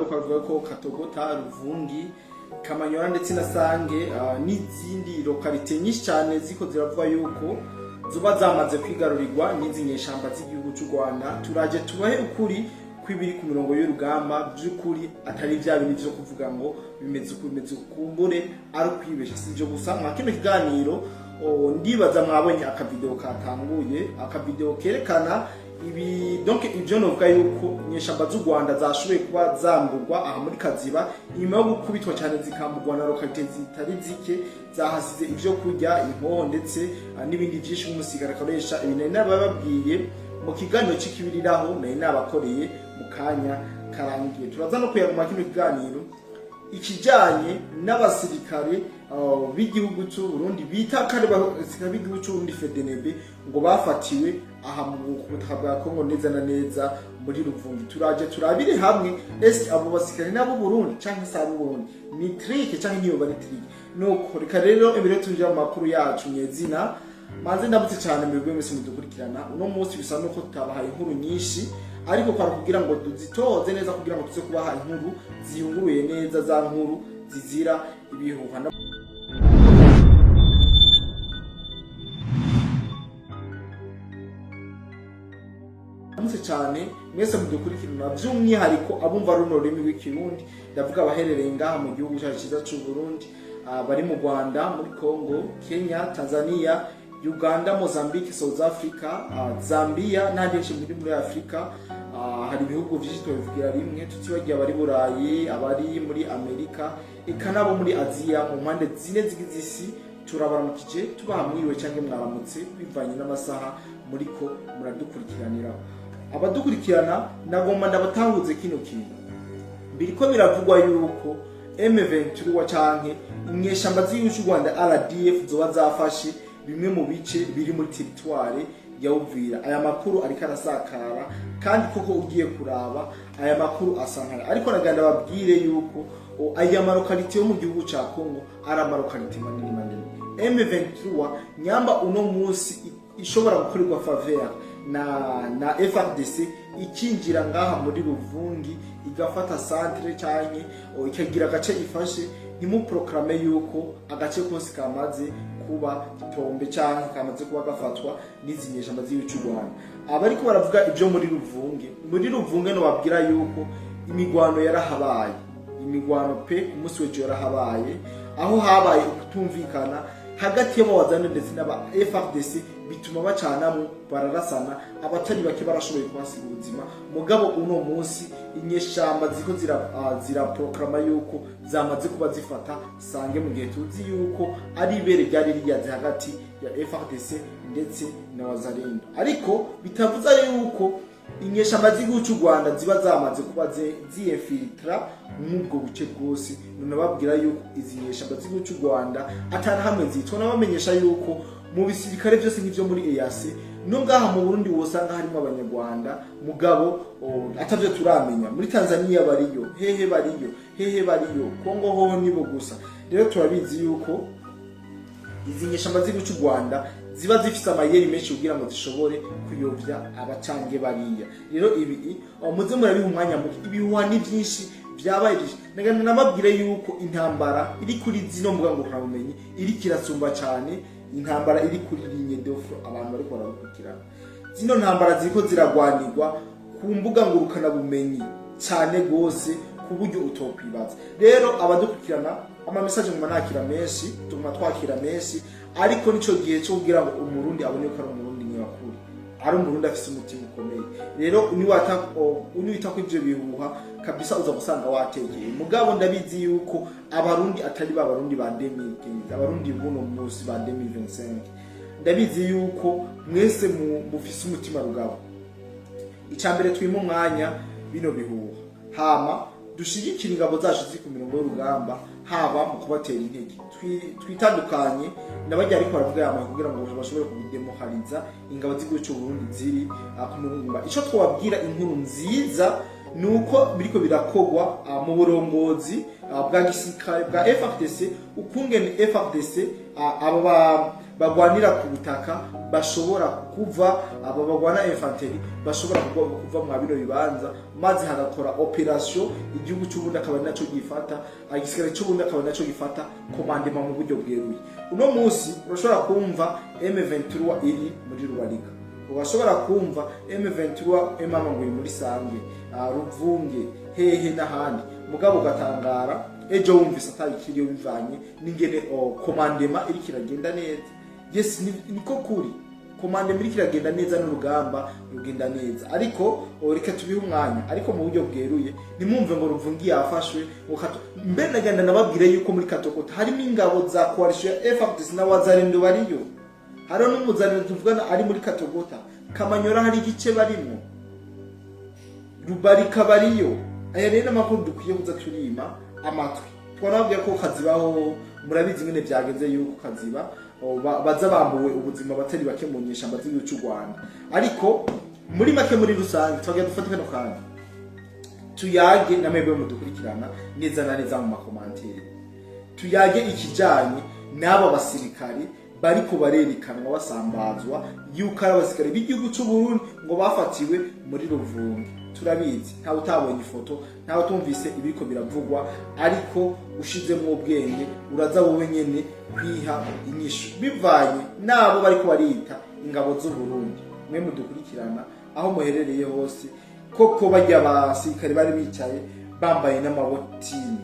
bariko bavuga ko Katogota, Ruvungi, Kamanyora ndetse na Sange n'izindi lokalite nyinshi cyane ziko ziravuga yuko zuba zamaze kwigarurirwa n'izi nyeshamba z'igihugu cy'u Rwanda. Turaje tubahe ukuri kwibiri ku mirongo y'urugamba by'ukuri atari bya bintu byo kuvuga ngo bimeze kumbure ari kwibesha. Sivyo gusa mwa kino kiganiro ndibaza mwabonye akavideo katanguye, akavideo kerekana ibi donc ibyo novuga yuko nyeshamba z'u Rwanda zashoboye kuba zamburwa aha muri Kaziba nyuma yo gukubitwa cyane zikamburwa na lokalite zitari zike, zahasize ibyo kurya, impoho ndetse n'ibindi byinshi nk'umusigara akoresha. Ibintu nabababwiye mu kiganiro cy'ikibiriraho naye nabakoreye mu kanya karangiye. Turaza no kuyaguma kino kiganiro ikijanye n'abasirikare b'igihugu cy'u Burundi bita kare basirikare b'igihugu cy'u Burundi FDNB ngo bafatiwe aha mu butaka bwa Kongo neza na neza muri Ruvungi. Turaje turabire hamwe ese abo basirikare nabo Burundi canke sa Burundi ni trick canke niyo bari trick. Nuko reka rero imbere tujya mu makuru yacu nyezina maze ndabutse cyane mwebwe mwese mudukurikirana. Uno munsi bisa nuko tutabahaye inkuru nyinshi, ariko kwa kugira ngo tuzitoze neza kugira ngo tuze kubaha inkuru ziyunguruye neza, za nkuru zizira ibihuha. Ndamutse cyane mwese mudukurikirana by'umwihariko abumva runo rurimi rw'ikirundi, ndavuga abaherereye ngaha mu gihugu cyacu cyiza cy'u Burundi, bari mu Rwanda, muri Congo, Kenya, Tanzania, Uganda, Mozambique, South Africa, Zambia n'ahandi muri Afrika. Hari ibihugu byinshi tubivugira rimwe, tutibagiye abari Burayi, abari muri Amerika, eka nabo muri Aziya, mu mpande zine z'isi. Turabaramukije tubahamwiwe cyangwa mwaramutse bivanye n'amasaha muriko muradukurikiranira. Abadukurikirana nagomba ndabatahuze kino kintu biriko biravugwa yuko M23 canke inyeshamba z'igihugu cy'u Rwanda RDF zoba zafashe bimwe mu bice biri muri territoire ya Uvira. Aya makuru ariko arasakara kandi koko ugiye kuraba aya makuru asankara, ariko naganda babwire yuko aya marokalite yo mu gihugu ca Kongo ari amarokalite manini. M23 nyamba uno munsi ishobora gukorerwa faveur na FARDC ikinjira ngaha muri Ruvungi igafata centre cyane ikagira agace ifashe, ntimuproclame yuko agace kose kamaze kuba gitombe cyane kamaze kuba gafatwa n'izinyeshamba z'igihugu cy'u Rwanda. Abariko baravuga ibyo muri Ruvungi no babwira yuko imigwano yarahabaye, imigwano pe umunsi w'ejo yarahabaye, aho habaye ukutumvikana hagati y'abawazana ndetse n'aba FARDC bituma bacanamo bararasana, abatari bake barashoboye kuhasiga ubuzima. Mugabo uno munsi inyeshamba ziko ziraproclama yuko zamaze kuba zifata Sange, mu gihe tuzi yuko ari ibere ryari ryaze hagati ya FARDC ndetse na Wazalendo, ariko bitavuze yuko inyeshamba z'igihugu cy'u Rwanda ziba zamaze kuba ziyefiltra nk'ubwo buce bwose. None babwira yuko izi nyeshamba z'igihugu cy'u Rwanda atana hamwe zitona, bamenyesha yuko mu bisirikare byose nk'ivyo muri EAC no ngaha mu Burundi wosanga harimo abanyarwanda, mugabo atavyo turamenya. Muri Tanzania bariyo, hehe bariyo, Kongo ho nibo gusa. Rero turabizi yuko izi nyeshamba z'igihugu cy'u Rwanda ziba zifite amayeri menshi kugira ngo zishobore kuyobya abacange bariya. Rero ibi muze murabiha umwanya muke, ibihuha ni byinshi byabaye. Nababwire yuko intambara iri kuri zino mbuga ngurukanabumenyi iri kirasumba cyane intambara iri kuri ligne de front abantu bari barakurikirana. Zino ntambara ziko ziragwanirwa ku mbuga ngurukanabumenyi cyane gose ku buryo utokwibaza. Rero abadukurikirana ama message mu manakira menshi, tuma twakira menshi, ariko nico gihe cyo kugira ngo umurundi abone ko ari umurundi nyakuri, ari umurundi afise umutima ukomeye. Rero uniwita ko ivyo bihuha kabisa uza gusanga wategeye. Mugabo ndabizi yuko abarundi atari babarundi ba 2015, abarundi buno munsi ba 2025 ndabizi yuko mwese mufise umutima rugabo. Icambere twimo mwanya bino bihuha, hama dushigikira ingabo zacu ku mirongo y'urugamba, haba mu kubatera intege. Twitandukanye n'abajya ariko baravuga yama kugira ngo bashobore kubidemohariza ingabo z'igihugu cy'u Burundi ziri ku murumba. Ico twabwira inkuru nziza nuko biriko birakogwa mu burongozi bwa gisirikare bwa FARDC, ukungene FARDC bagwanira ku butaka bashobora kuva aba bagwana infanteri bashobora kuva mu bino bibanza maze hagakora operation igihugu cy'ubundi akaba naco gifata igisirikare cy'ubundi akaba naco gifata commandement mu buryo bweruye. Uno munsi urashobora kumva M23 iri muri Rubarika, urashobora kumva M23 emama ngo muri Sange, Ruvunge, hehe n'ahandi, mugabo gatangara ejo wumvise atabikiriyo bivanye n'ingene commandement iri kiragenda neza. Yes, niko kuri commandement iri kiragenda neza n'urugamba rugenda neza, ariko reka tubihe umwanya, ariko mu buryo bweruye nimumve ngo Ruvungi yafashwe mbe nagenda nababwire yuko muri Katogota harimo ingabo za coalition ya FARDC na Wazalendo bariyo, hari n'umuzaniro tuvugana ari muri Katogota, Kamanyora hari igice barimo, Rubarika bariyo. Aya rero amakuru dukwiye kuza turima amatwi. Twarabwiye ko kazibaho, murabizi ngene byagenze yuko kaziba baza bambuwe ubuzima batari bake mu nyeshamba z'igihugu cy'u Rwanda, ariko muri make muri rusange twagiye dufata kano kandi tuyage namwe mudukurikirana neza na neza mu makomantere, tuyage ikijanye n'aba basirikari bariko barerekanwa basambazwa yuko ari abasirikari b'igihugu cy'u Burundi ngo bafatiwe muri Ruvungi. Turabizi ntawe utabonye ifoto, ntawe tumvise ibiko biravugwa, ariko ushizemo ubwenge uraza wowe nyene kwiha inyishu bivanye nabo bariko barita ingabo z'u Burundi. Mwe mudukurikirana aho muherereye hose, koko bajya abasirikare bari bicaye bambaye n'amabotini,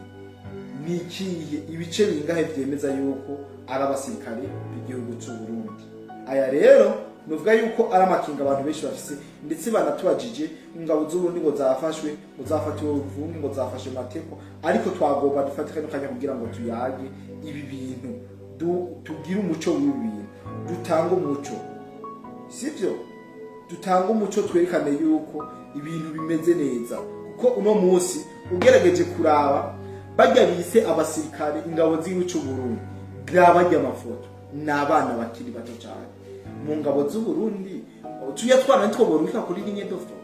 nikiye ibice bingahe vyemeza yuko ari abasirikare b'igihugu cy'u Burundi. Aya rero nuvuga yuko ari amakinga abantu benshi bafise, ndetse banatubajije ingabo z'Uburundi ngo zafashwe, ngo zafatiwe Ruvungi, ngo zafashe Mateko, ariko twagomba dufatikanye kanya kugira ngo tuyage ibi bintu, tugire umuco w'ibi bintu, dutanga umuco, sivyo? Dutanga umuco twerekane yuko ibintu bimeze neza, kuko uno munsi ugerageje kuraba bajya bise abasirikare ingabo z'igihugu cy'u Burundi, grabajya amafoto n'abana bakiri bato cyane mu ngabo z'u Burundi, tuyatwana nitwo borwika kuri linye dofto.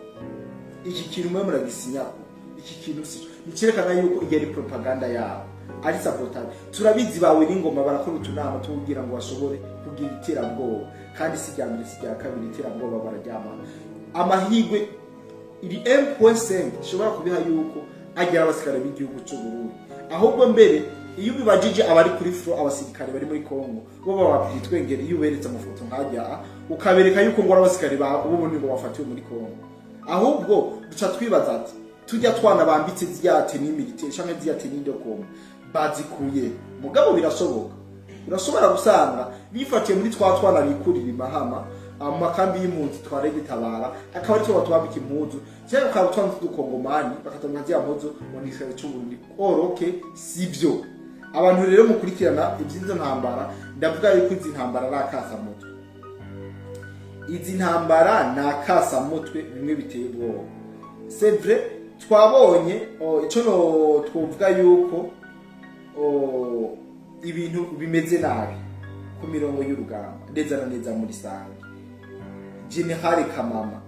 Iki kintu mwe muragisinyako, iki kintu nicyerekana yuko iyi ari propaganda yabo, ari sabotage. Turabizi bawe n'ingoma barakora utunama tugira ngo bashobore kugira iterabwoba, kandi si ryambere si rya kabiri iterabwoba bararyama. Amahigwe iri M.5 shobora kubiha yuko agira abasirikare b'igihugu cy'u Burundi, ahubwo mbere iyo bibajije abari kuri fro abasirikare bari muri Kongo bo babyitwengera, iyo uberetse amafoto nkajya ukabereka yuko ngo abasirikare ba ubundi ngo bafatiwe muri Kongo, ahubwo duca twibaza ati tujya twana bambitse ziyate ni militaire cyangwa ziyate ni ndokoma bazikuye. Mugabo birashoboka, urashobora gusanga bifatiye muri twana bikurira imahama amakambi y'impunzi tware gitabara, akaba ari cyo batwambika impuzu cyangwa akaba twanze dukongomani bakatamya zya mpuzu mu nishaye cy'uburundi. Okay, sivyo. Abantu rero mukurikirana ibyinzo ntambara, ndavuga yuko izi ntambara ari akasamutwe, izi ntambara na akasamutwe bimwe biteye ubwoba. C'est vrai, twabonye ico no twovuga yuko ibintu bimeze nabi ku mirongo y'urugamba ndeza na neza muri Sange. General Kamama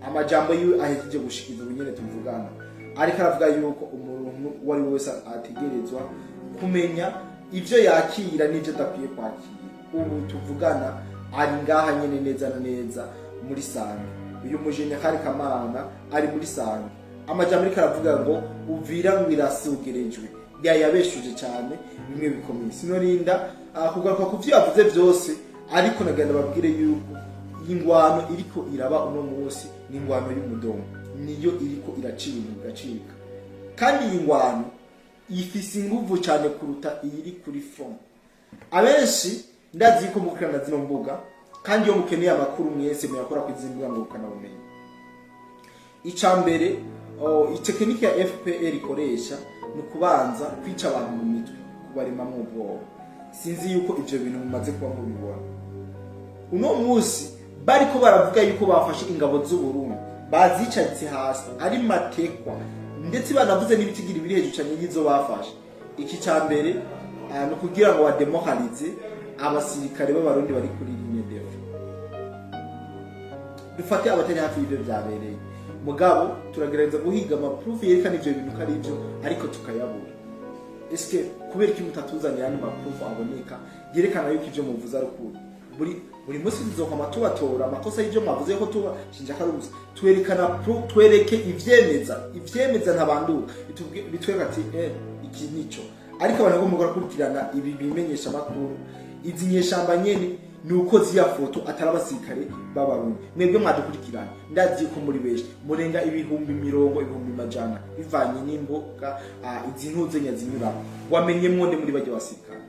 amajambo yiwe ahejeje gushikiza ubunyene tuvugana, ariko aravuga yuko umuntu wari wese ategerezwa kumenya ivyo yakira n'ivyo adakwiye kwakira. Ubu tuvugana ari ngaha nyene neza na neza muri Sange. Uyu General Kamama ari muri Sange, amajambo ariko aravuga ngo uvira ngwirasugerejwe yayabeshuje cyane bimwe bikomeye. Sinorinda kugaruka ku vyo yavuze byose, ariko nagenda babwire yuko ingwano iriko iraba uno munsi ni ingwano y'umudomo, niyo iriko iracika, kandi iyi ngwano ifise inguvu cyane kuruta iri kuri front. Abenshi ndazi ko mukurana zino mbuga, kandi iyo mukeneye amakuru mwese muyakora ku izimbuga ngo ukana bumenyi. Icambere itekinike ya FPR ikoresha no kubanza kwica abantu mu mitwe, kubarema mu bwoba. Sinzi yuko ivyo bintu mumaze kuba mubibona. Uno munsi bariko baravuga yuko bafashe ingabo z'u Burundi bazicaritse hasi ari matekwa, ndetse banavuze n'ibitigira biri hejuru cyane yizo bafashe. Iki cyambere no kugira ngo bademokalize abasirikare b'abarundi bari kuri ligne defo. Dufate abatari hafi y'ibyo byabereye, mugabo turagerageza guhiga amaproof yerekana ivyo bintu kari ivyo, ariko tukayabura. Eske kubera iki mutatuzanira ni maproof aboneka yerekana yuko ivyo muvuza ari ukuri? buri munsi tuzokoma tubatora amakosa y'ibyo mwavuze ko tuba shinja karuzi twereke ivyemeza ntabanduka bitwereka ati iki nico ariko abantu bo mugora kurikirana ibi bimenyesha makuru izi nyeshamba nyene nuko ziya foto atarabasirikare b'abarundi mwebwe mwadukurikirana ndazi ko muri beshi murenga ibihumbi 100 bivanye n'imboga izi ntuze nyazinyura wamenye mwonde muri bajye basirikare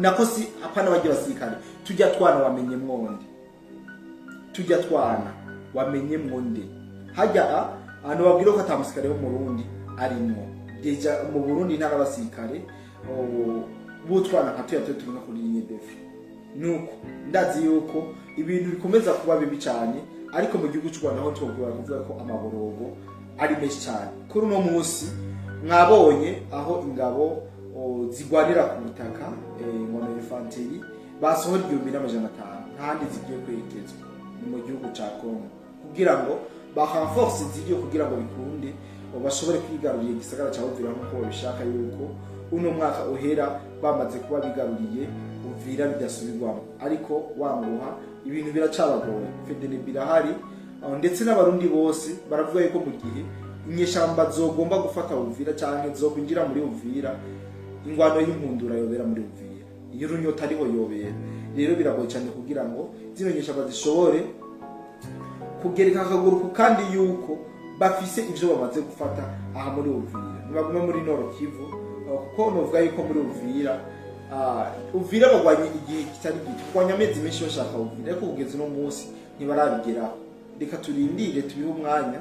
nako si apana bajye basirikare tujya twana wamenye mwonde wamenye mwonde hajya abantu babwira ko atamusikare wo mu Burundi arimo deja mu Burundi ntara basirikare butwana nka tuya turi no kuri ligne defi nuko ndazi yuko ibintu bikomeza kuba bibi cyane ariko mu gihugu cy'u Rwanda ho tugora kuvuga ko amaborogo ari menshi cyane kuri uno munsi mwabonye aho ingabo zigwanira ku butaka ngono infantry basohora 1500 ntandi zigiye kwerekezwa mu gihugu cya Congo kugira ngo bahanforce zigiye kugira ngo bikunde bashobore kwigarurira igisagara cya Uvira nkuko bishaka yuko uno mwaka uhera bamaze kuba bigaruriye Uvira bidasubirwamo ariko wanguha ibintu biracabagoye fedene birahari ndetse n'abarundi bose baravuga yuko mu gihe inyeshamba zogomba gufata Uvira cyane zo kwinjira muri Uvira ingwano y'impundura yobera muri Uvira iyo runyota ariho yobera rero biragoye cyane kugira ngo zino nyeshamba zishobore kugereka akaguru kandi yuko bafise ivyo bamaze gufata aha muri Uvira nibaguma muri Nord Kivu kuko novuga yuko muri Uvira bagwanye igihe kitari gito kwanya amezi menshi bashaka Uvira ariko kugeza no munsi ntibarabigeraho reka turindire tubihe umwanya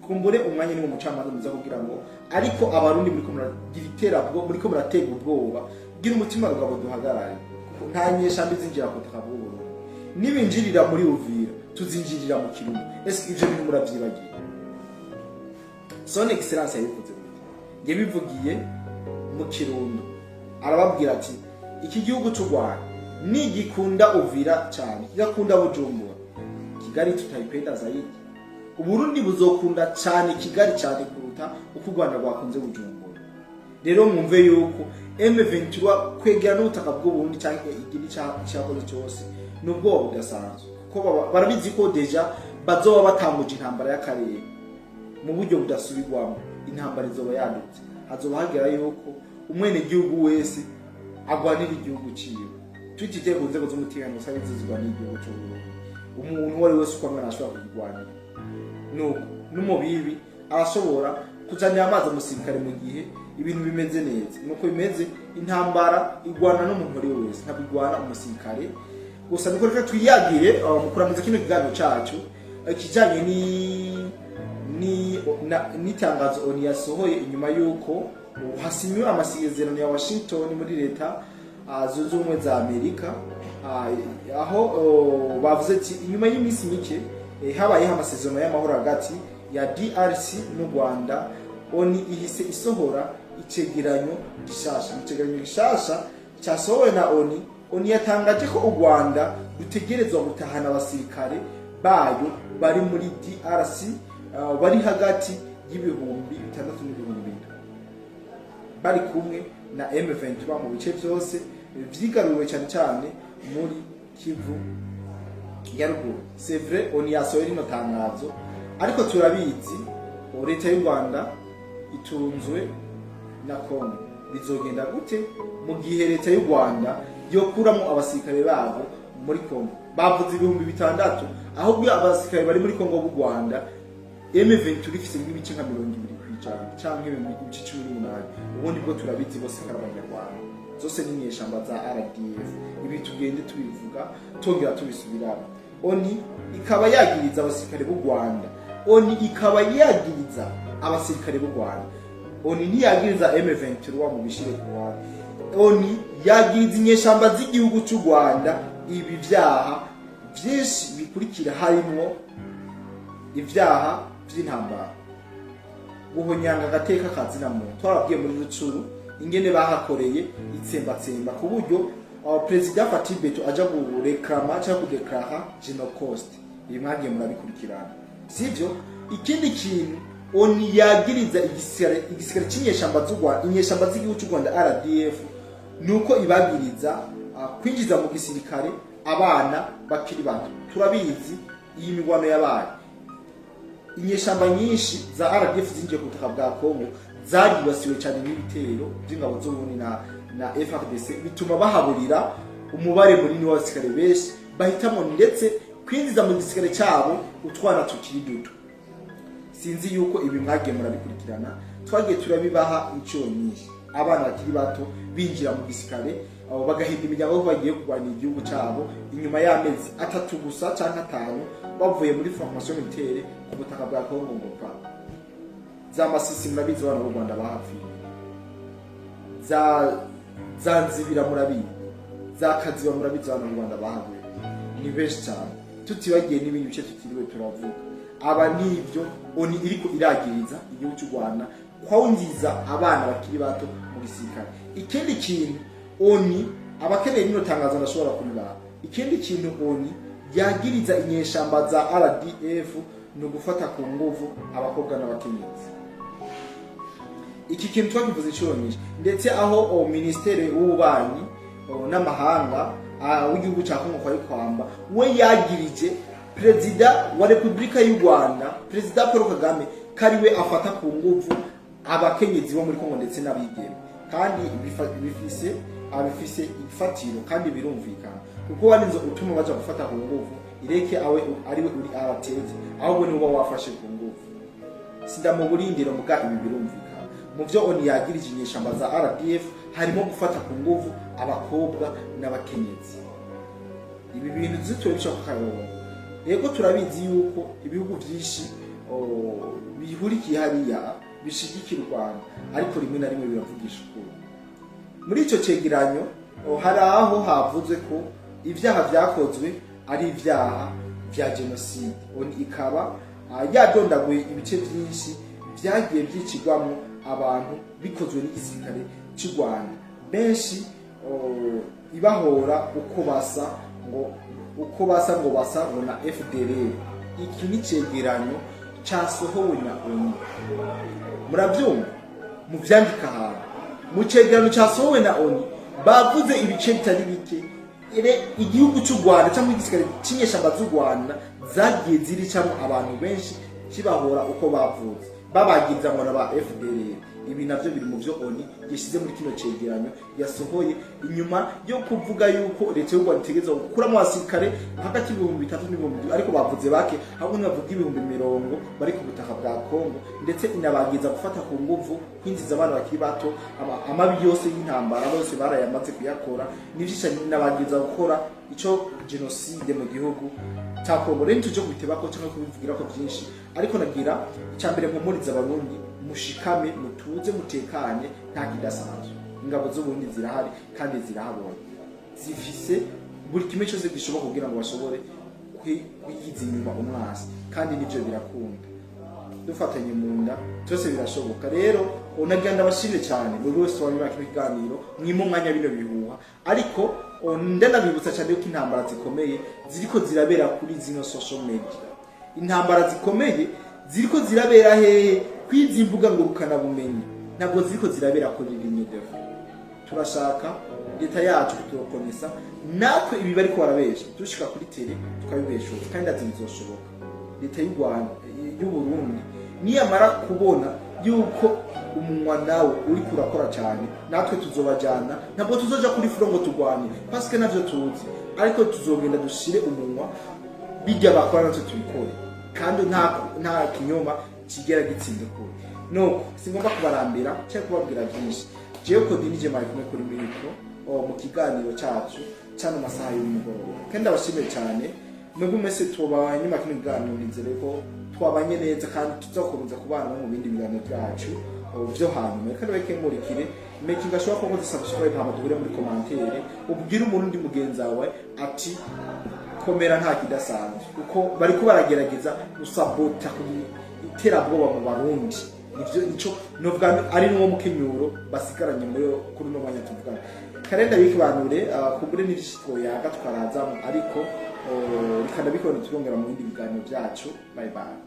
kumbure umwanya ni mu mucamanza muza kugira ngo ariko abarundi muri ko muragira iterabwo muri ko muratega ubwoba gira umutima rugabo duhagarare nta nyeshambi zinjira ku takaburo nibinjirira muri Uvira tuzinjirira mu Kirundo ese ivyo bintu muravyibagiye son excellence yabikoze nge bivugiye mu Kirundo arababwira ati iki gihugu cy'u Rwanda ni gikunda Uvira cyane gakunda Bujumbura Kigali tutayipenda zaidi Uburundi buzokunda cyane Kigali cyane kuruta uko u Rwanda rwakunze Bujumbura rero mwumve yuko M23 kwegera n'ubutaka bw'u Burundi cyangwa igiri cyakoze cyose nubwo budasanzwe ko barabizi ko deja bazoba batambuje intambara y'akarere mu buryo budasubirwamo intambara izoba yandutse hazoba hagera yuko umwene gihugu wese agwanira igihugu ciwe twitite ku nzego z'umutekano sabizi zigwanira igihugu cy'u umuntu wari wese uko amwana ashobora kugwanira nuko n'umubibi arashobora kuzanira amazi umusirikare mu gihe ibintu bimeze neza nuko bimeze intambara igwana n'umuntu wari wese ntabigwana umusirikare gusa niko reka twiyagire mukuramuza kino kiganiro cyacu kijanye ni tangazo oni yasohoye inyuma yuko hasinywe amasezerano ya Washington muri leta zunze ubumwe za Amerika aho bavuze ati inyuma y'iminsi mike habaye amasezerano y'amahoro hagati ya DRC n'u Rwanda oni ihise isohora icegeranyo gishasha cyasohowe na oni yatangaje ko u Rwanda rutegerezwa gutahana abasirikare bayo bari muri DRC bari hagati y'ibihumbi 6 n'ibihumbi 7 bari kumwe na M23 mu bice byose vyigaruriwe cyane muri Kivu ya ruguru c'est vrai on yasohora ino tangazo ariko turabizi leta y'u Rwanda itunzwe na Congo bizogenda gute mu gihe leta y'u Rwanda yokuramo abasirikare babo muri Congo bavuze ibihumbi 6 ahubwo abasirikare bari muri Congo b'u Rwanda M23 ifise nk'ibice nka 20 cyangwa ibice 18 ubundi bwo turabizi bose karabanyarwanda zose ni nyeshamba za RDF ibi tugende tubivuga tongera tubisubiramo oni ikaba yagiriza abasirikare b'u Rwanda oni ikaba yagiriza abasirikare b'u Rwanda oni ntiyagiriza M23 mu bishire ku Rwanda oni yagiriza inyeshamba z'igihugu cy'u Rwanda ibi byaha byinshi bikurikira harimo ibyaha by'intambara guhonyanga agateka kazina muntu twarabwiye muri Rucuru ingene bahakoreye itsembatsemba ku buryo President Fatibeto aja gureklama cyangwa kudeklara genocost imwagiye murabikurikirana sivyo ikindi kintu oni yagiriza igisirikare cy'inyeshamba z'u Rwanda inyeshamba z'igihugu cy'u Rwanda RDF nuko ibagiriza kwinjiza mu gisirikare abana bakiri bato. Turabizi iyi migwano yabaye, inyeshamba nyinshi za RDF zinjiye ku butaka bwa Kongo zaribasiwe cyane n'ibitero by'ingabo z'Uburundi na FARDC, bituma bahaburira umubare munini w'abasirikare benshi, bahitamo ndetse kwinjiza mu gisirikare cyabo utwana tukiri duto. Sinzi yuko ibi mwagiye murabikurikirana, twagiye turabibaha inshuro nyinshi. Abana bakiri bato binjira mu gisirikare, abo bagahinda imiryango aho bagiye kurwanya igihugu cyabo, inyuma y'amezi 3 gusa cyangwa 5 bavuye muri formation militaire ku butaka bwa Kongo ngo pa. Za Masisi murabizi abana b'u Rwanda bahapfiye, za Nzibira murabizi, za Kaziba murabizi abana b'u Rwanda bahaguye. Ni benshi cyane, tutibagiye n'ibindi bice tutiriwe turavuga. Aba nivyo ONU iriko iragiriza igihugu cy'u Rwanda kwawungiza abana bakiri bato mu gisirikare. Ikindi kintu ONU abakeneye nino tangazo ndashobora kubibara, ikindi kintu ONU yagiriza inyeshamba za RDF no gufata ku nguvu abakobwa n'abakenyezi. Iki kintu twakivuze inshuro nyinshi, ndetse aho ministere w'ububanyi n'amahanga w'igihugu cya Kongo kwamba we yagirije Perezida wa Repubulika y'u Rwanda, Perezida Paul Kagame, kariwe afata ku nguvu abakenyezi bo muri Kongo ndetse n'abigeme, kandi bifise ifatiro kandi birumvikana, kuko warinze utuma baje gufata ku nguvu ireke awe ariwe uri abatezi, ahubwo ni uba wafashe ku nguvu. Sinda mu burindiro muga ibi birumvikana. Mu byo ONU yagirije inyeshamba za RDF harimo gufata ku nguvu abakobwa n'abakenyezi. Ibi bintu zitoye byo karongo. Yego turabizi yuko ibihugu byinshi bihurikiye hariya bishigikira u Rwanda, ariko rimwe na rimwe biravugisha ukuri. Muri icyo cegeranyo hari aho havuze ko ibyaha byakozwe ari ibyaha bya genocide. Ikaba yadondaguye ibice byinshi byagiye byicirwamo abantu bikozwe n'igisirikare cy'u Rwanda, benshi ibahora uko basa ngo basa na FDLR. Iki ni cegeranyo cyasohowe na ONU, murabyumva mu byandika ahantu. Mu cegeranyo cyasohowe na ONU bavuze ibice bitari bike igihugu cy'u Rwanda cyangwa igisirikare cy'inyeshamba z'u Rwanda zagiye ziricamo abantu benshi, kibahora uko bavuze, babagiza ngo n'aba FDLR. Ibi navyo biri mu byo ONU yashize muri kino cegeranyo yasohoye, inyuma yo kuvuga yuko leta y'u Rwanda itegeza gukuramo abasirikare hagati y'ibihumbi 3 n'ibihumbi 2, ariko bavuze bake, ahubwo n'abavuga ibihumbi 100 bari ku butaka bwa Kongo, ndetse inabagiza gufata ku nguvu kwinjiza abana bakiri bato. Amabi yose y'intambara bose barayamaze kuyakora, n'ivyisha n'abagiza gukora ico genocide mu gihugu cya Kongo. Rero tuje kubitebako cyangwa kubivugira ko byinshi, ariko nagira icyambere mpumuriza abarundi, mushikame, mutuze, mutekanye, nta kidasanzwe. Ingabo z'Uburundi zirahari kandi zirahabonye, zifise buri kimwe cyose gishoboka kugira ngo bashobore kwigiza inyuma umwasi, kandi nivyo birakunda. Dufatanye mu nda byose birashoboka. Rero unaganda bashimye cyane buri wese wabira kiganiro mwimo mwanya bino bihuha, ariko ndanabibutsa cyane yuko intambara zikomeye ziriko zirabera kuri zino social media. Intambara zikomeye ziriko zirabera hehe? Kwizi imbuga ngurukana bumenyi, ntabwo ziriko zirabera kuri ligne de fond. Turashaka leta yacu turokonesa natwe ibi bariko barabesha dushika kuri tele tukabibesha, kandi azizoshoboka. Leta y'u Rwanda y'u Burundi niyamara kubona yuko umunwa nawe uri kurakora cyane, natwe tuzobajana, ntabwo tuzoja kuri frongo turwane parce que navyo tuzi, ariko tuzogenda dushire umunwa bijya bakora natwe tubikore, kandi nta kinyoma kigera gitsinze kuri. No singomba kubarambira cyangwa kubabwira byinshi. Jewe ko dinije mai kumwe kuri miriko mu kiganiro cyacu cyane masaha y'umugoroba, kandi abashimye cyane mwebwe mwese tubanye makino kiganiro. Nizere ko twabanye neza kandi tuzakomeza kubana mu bindi biganiro byacu byo hanyuma. Kandi bakemurikire making ashobora ko muzi subscribe, hama duhure muri commentaire, ubwire umuntu ndi mugenzi wawe ati komera nta kidasanzwe, kuko bari ko baragerageza gusabota iterabwoba mu Barundi. Nivyo nico novuga ari no mukenyuro basigaranye muri kuri no mwanya tuvugana. Karenda bikibanure kubure n'ibishitwo yaga twaraza, ariko rikanda bikora turongera mu bindi biganiro byacu. Bye bye.